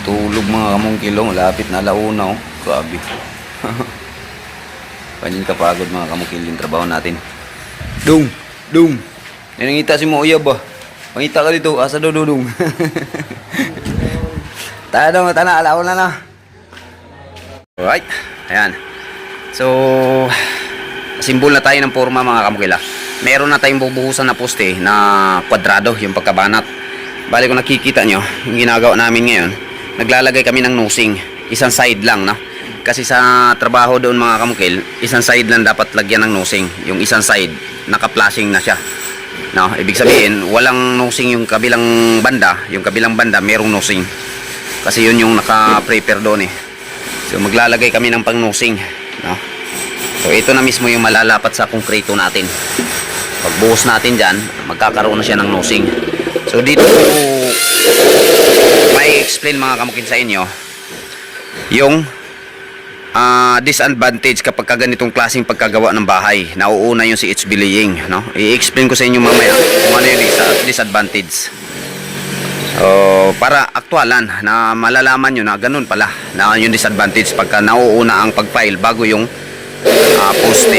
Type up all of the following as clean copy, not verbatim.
Tulog mga kamungkilong, lapit na alauna oh. Grabe. Ganyan kapagod mga kamungkil yung trabaho natin. Dung! Dung! Nanangita si Moya ba? Mangita ka dito, asa daw dudung. Tayo daw, tana, alauna na. Alright, ayan. So, simbol na tayo ng forma mga kamukila. Meron na tayong bubuhusan na poste na kwadrado, yung pagkabanat. Bali kung nakikita nyo, yung ginagawa namin ngayon, naglalagay kami ng nosing. Isang side lang, no? Kasi sa trabaho doon mga kamukil, isang side lang dapat lagyan ng nosing. Yung isang side, naka-flashing na siya. No? Ibig sabihin, walang nosing yung kabilang banda. Yung kabilang banda, merong nosing. Kasi yun yung naka-prepare doon eh. So maglalagay kami ng pang-nosing, no? So ito na mismo yung malalapat sa konkreto natin. Pagbuhos natin dyan, magkakaroon na siya ng nosing. So dito may explain mga kamukin sa inyo yung disadvantage kapag ganitong klaseng pagkagawa ng bahay. Nauuna yung si HB laying, no? I-explain ko sa inyo mamaya kung ano yung disadvantage. Para aktualan na malalaman nyo na ganun pala na yung disadvantage pagka nauuna ang pag-file bago yung poste.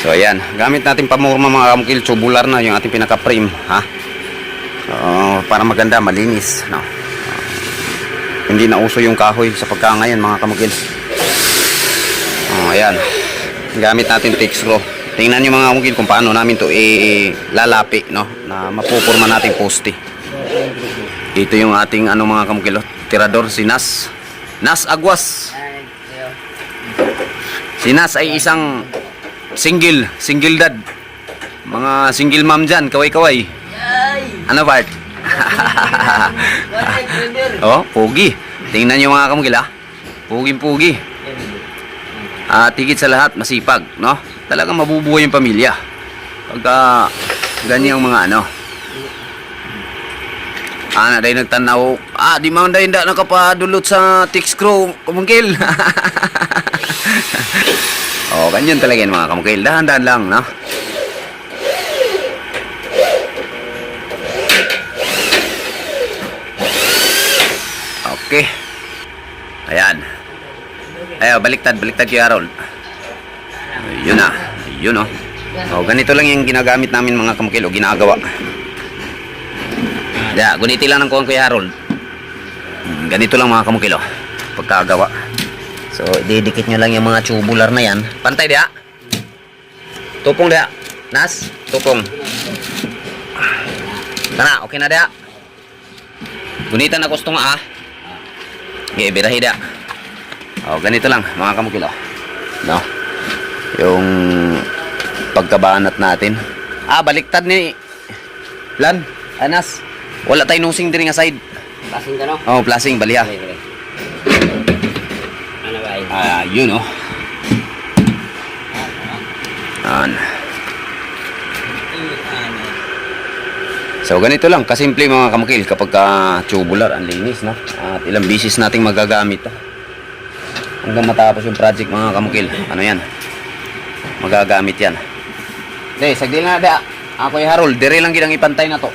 So ayan, gamit natin pamorma mga kamukil, tubular na yung ating pinaka-frame, ha? Para maganda, malinis, no? Hindi na uso yung kahoy sa pagka ngayon mga kamukil. Ayan, gamit natin thick screw. Tingnan nyo mga kamukil kung paano namin to lalapi, no? Na mapupurma natin poste. Ito yung ating mga kamukil, tirador, si Nas Agwas. Si Nas ay isang single dad. Mga single mom dyan, kaway-kaway. Ano Bart? Oh, pugi. Tingnan nyo mga kamukil, ha? Pugi-pugi. Tigit sa lahat, masipag, no? Talagang mabubuhay yung pamilya pagka ganyang mga dahil nagtanaw, di man dahil hindi nakapadulot sa thick screw kamukil. Ganyan talaga yan mga kamukil, dahan-dahan lang, no? Okay, ayan, baliktad kay Harold. Yun na, yun ganito lang yung ginagamit namin mga kamukil o ginagawa. Guniti lang ng kuwan Kuya Harold. Ganito lang mga kamukil pagkagawa. So didikit nyo lang yung mga tubular na yan. Pantay dia. Tupong dia. Nas, tupong. Tana, okay na dia. Gunitan na gusto nga Okay, birahi dia. Ganito lang mga kamukil no? Yung pagkabanat natin. Baliktad ni Lan, Anas. Wala tayong nosing diri nga side. Plasing ka, no? Plasing, baliha. Ano ba yun So ganito lang, kasimple mga kamukil kapag tubular, ang linis, no? At ilang bisis nating magagamit hanggang matapos yung project mga kamukil. Ano yan? Magagamit yan. Sagdil na da. Ako yung Harold, dire lang ginang ipantay na to.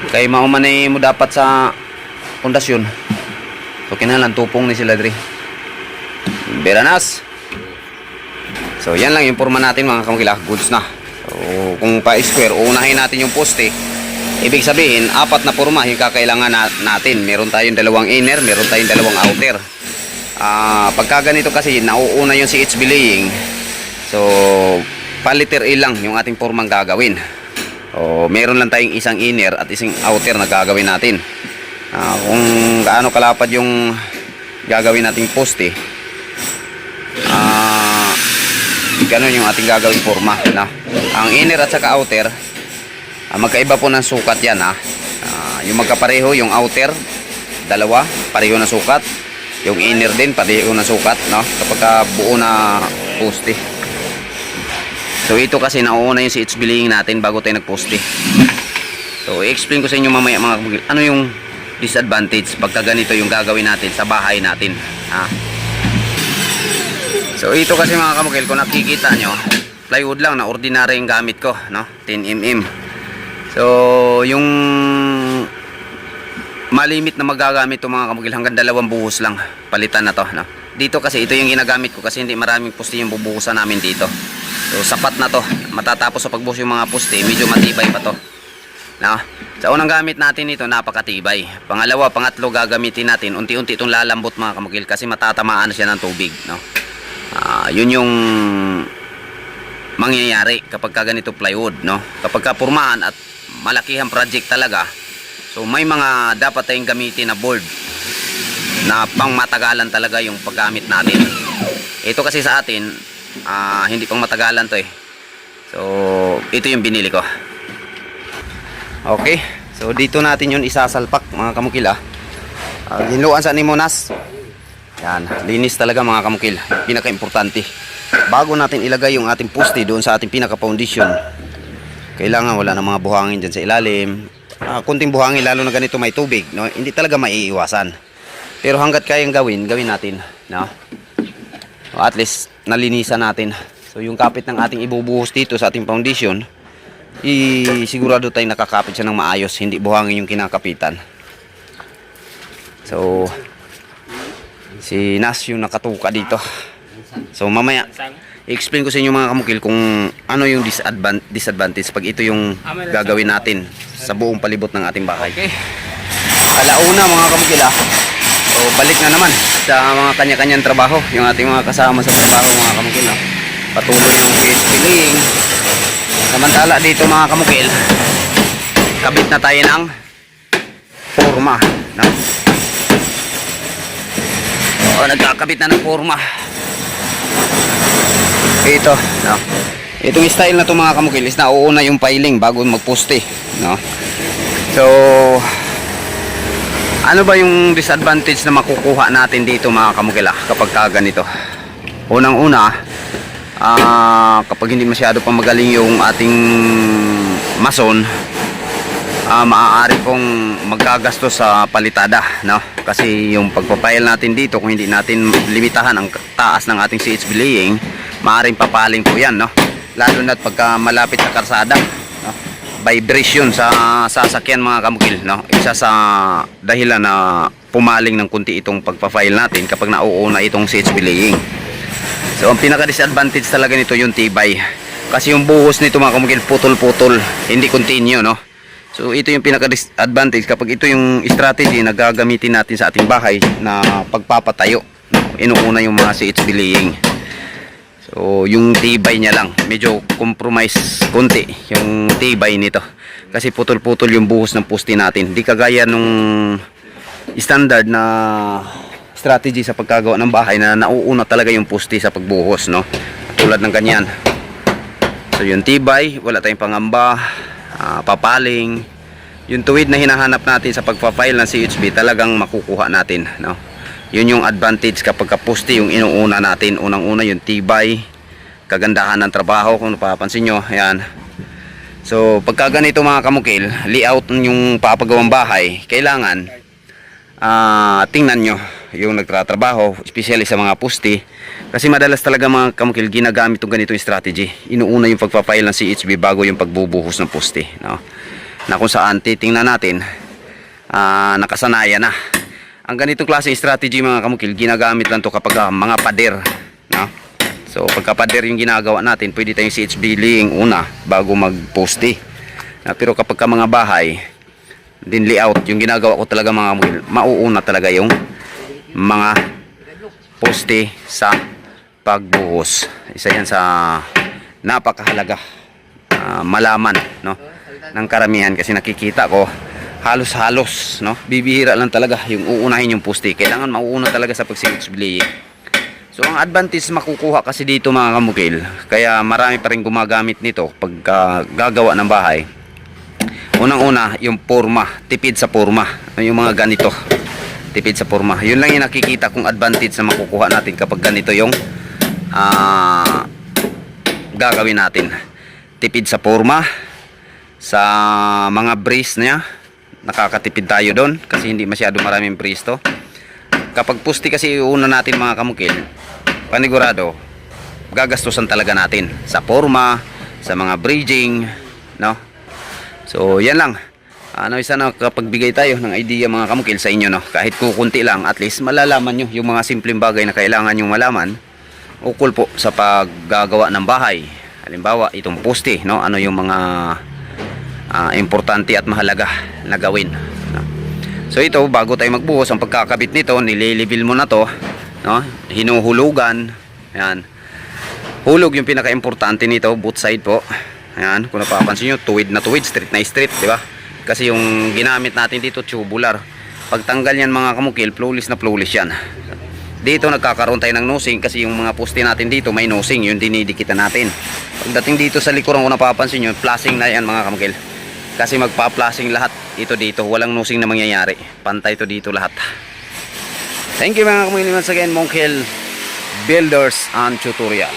Kay maumanay mo dapat sa pundasyon. So kinalan tupong ni sila dire. Beranas. So yan lang yung forma natin mga kamukil, goods na. So kung pa-square, unahin natin yung poste. Ibig sabihin, 4 na forma yung kakailangan natin. Meron tayong 2 inner, meron tayong 2 outer. Pagka ganito kasi nauuna yung si HB laying. So paliter A lang yung ating formang gagawin. Meron lang tayong isang inner at isang outer na gagawin natin. Kung gaano kalapad yung gagawin nating poste, ganun yung ating gagawin forma, no? Ang inner at saka outer, magkaiba po ng sukat yan, yung magkapareho, yung outer, 2, pareho na sukat. Yung inner din, pareho na sukat, no? Kapag buo na poste. So ito kasi nauuna yung si HB laying natin bago tayo nagposte. So i-explain ko sa inyo mamaya mga kamukil, ano yung disadvantage pagka ganito yung gagawin natin sa bahay natin. So ito kasi mga kamukil, kung nakikita nyo, plywood lang na ordinary yung gamit ko, no? 10mm. So yung malimit na magagamit to mga kamukil, hanggang 2 buhos lang palitan na to, no? Dito kasi ito yung ginagamit ko kasi hindi maraming puste yung bubuhusan namin dito. So sapat na to, matatapos sa pagbuhos yung mga puste, medyo matibay pa to, no? Sa unang gamit natin ito, napakatibay. Pangalawa, pangatlo, gagamitin natin unti-unti itong lalambot mga kamukil kasi matatamaan siya ng tubig, no? Yun yung mangyayari kapag ganito plywood, no? Kapag kapurmahan at malakihang project talaga, so may mga dapat tayong gamitin na board na pang matagalan talaga yung paggamit natin. Ito kasi sa atin hindi pang matagalan to eh. So ito yung binili ko. Okay, so dito natin yun isasalpak mga kamukil. Ginluan sa Nimonas. Yan, linis talaga mga kamukil, pinaka-importante. Bago natin ilagay yung ating poste doon sa ating pinaka-foundation, kailangan wala ng mga buhangin dyan sa ilalim. Kunting buhangin, lalo na ganito may tubig, no? Hindi talaga maiiwasan. Pero hanggat kayang gawin natin, no? At least nalinisan natin. So yung kapit ng ating ibubuhos dito sa ating foundation, sigurado tayong nakakapit siya ng maayos, hindi buhangin yung kinakapitan. So si Nas yung nakatuka dito. So mamaya i-explain ko sa inyo mga kamukil kung ano yung disadvantage pag ito yung gagawin natin sa buong palibot ng ating bahay. Okay. Alauna mga kamukil. So balik na naman sa mga kanya-kanyang trabaho, yung ating mga kasama sa trabaho mga kamukil. Patuloy yung filling. Samantala dito mga kamukil, kabit na tayo ng forma, no? So nagkakabit na ng forma. Ito, no? Itong style na to mga kamukil is nauuna yung piling bago magposte, no? So ano ba yung disadvantage na makukuha natin dito mga kamukil kapag ganito? Unang-una, kapag hindi masyado pa magaling yung ating mason, maaari pong magagastos sa palitada, no? Kasi yung pagpapile natin dito, kung hindi natin limitahan ang taas ng ating CHB laying, maaaring papaling po yan, no? Lalo na pagka malapit sa karsada, no? Vibration sa sasakyan mga kamukil, no? Isa sa dahilan na pumaling ng kunti itong pagpa-file natin kapag nauuna itong CHB laying. So ang pinaka-disadvantage talaga nito yung tibay. Kasi yung buhos nito mga kamukil, putol-putol, hindi continue, no? So ito yung pinaka-disadvantage kapag ito yung strategy na gagamitin natin sa ating bahay na pagpapatayo, no? Inuuna yung mga CHB laying. So yung tibay niya lang, medyo compromise konti yung tibay nito. Kasi putol-putol yung buhos ng poste natin. Di kagaya nung standard na strategy sa pagkagawa ng bahay na nauuna talaga yung poste sa pagbuhos, no? Tulad ng ganyan. So yung tibay, wala tayong pangamba, papaling. Yung tuwid na hinahanap natin sa pagpa-file ng CHB talagang makukuha natin, no? Yun yung advantage kapag poste yung inuuna natin. Unang-una yung tibay, kagandahan ng trabaho kung napapansin nyo. Ayan. So pagka ganito mga kamukil, layout yung papagawang bahay, kailangan tingnan nyo yung nagtatrabaho, especially sa mga poste. Kasi madalas talaga mga kamukil ginagamit yung ganitong strategy. Inuuna yung pagpapile ng CHB bago yung pagbubuhos ng poste, no? Na kung saan titingnan natin, nakasanayan na. Ang ganitong klase strategy mga kamukil, ginagamit lang to kapag mga pader, no? So pagka pader yung ginagawa natin, pwede tayong CHB laying una bago magposte. Pero kapag mga bahay, din layout, yung ginagawa ko talaga mga kamukil, mauuna talaga yung mga poste sa pagbuhos. Isa yan sa napakahalaga malaman, no, ng karamihan, kasi nakikita ko halos-halos, no, bibihira lang talaga yung uunahin yung poste. Kailangan mauuna talaga sa pag-CHB laying. So ang advantage makukuha kasi dito mga kamukil, kaya marami pa rin gumagamit nito pag gagawa ng bahay. Unang-una yung forma, tipid sa forma, yung mga ganito, tipid sa forma. Yun lang yung nakikita kong advantage na makukuha natin kapag ganito yung gagawin natin. Tipid sa forma, sa mga brace niya, nakakatipid tayo doon kasi hindi masyado maraming brace to. Kapag poste kasi una natin mga kamukil, panigurado gagastusan talaga natin sa forma, sa mga bridging, no? So yan lang. Isa na kapagbigay tayo ng idea mga kamukil sa inyo, no? Kahit kukunti lang, at least malalaman nyo yung mga simpleng bagay na kailangan nyong malaman ukol po sa paggagawa ng bahay. Halimbawa, itong poste, no? Ano yung mga importante at mahalaga na gawin, no? So ito, bago tayo magbuhos, ang pagkakabit nito, nililibil mo na to, no? Hinuhulugan. Ayan. Hulog yung pinaka-importante nito, both side po. Ayan, kung napapansin nyo, tuwid na tuwid, straight na straight, di ba? Kasi yung ginamit natin dito, tubular. Pagtanggal yan mga kamukil, flawless na flawless yan. Dito nagkakaroon tayo ng nosing kasi yung mga poste natin dito may nosing, yung dinidikitan natin. Pagdating dito sa likuran, kung napapansin nyo, flashing na yan mga kamukil. Kasi magpa-flashing lahat ito dito, walang nosing na mangyayari. Pantay to dito lahat. Thank you mga kamukil, once again, Monk Hill Builders and Tutorial.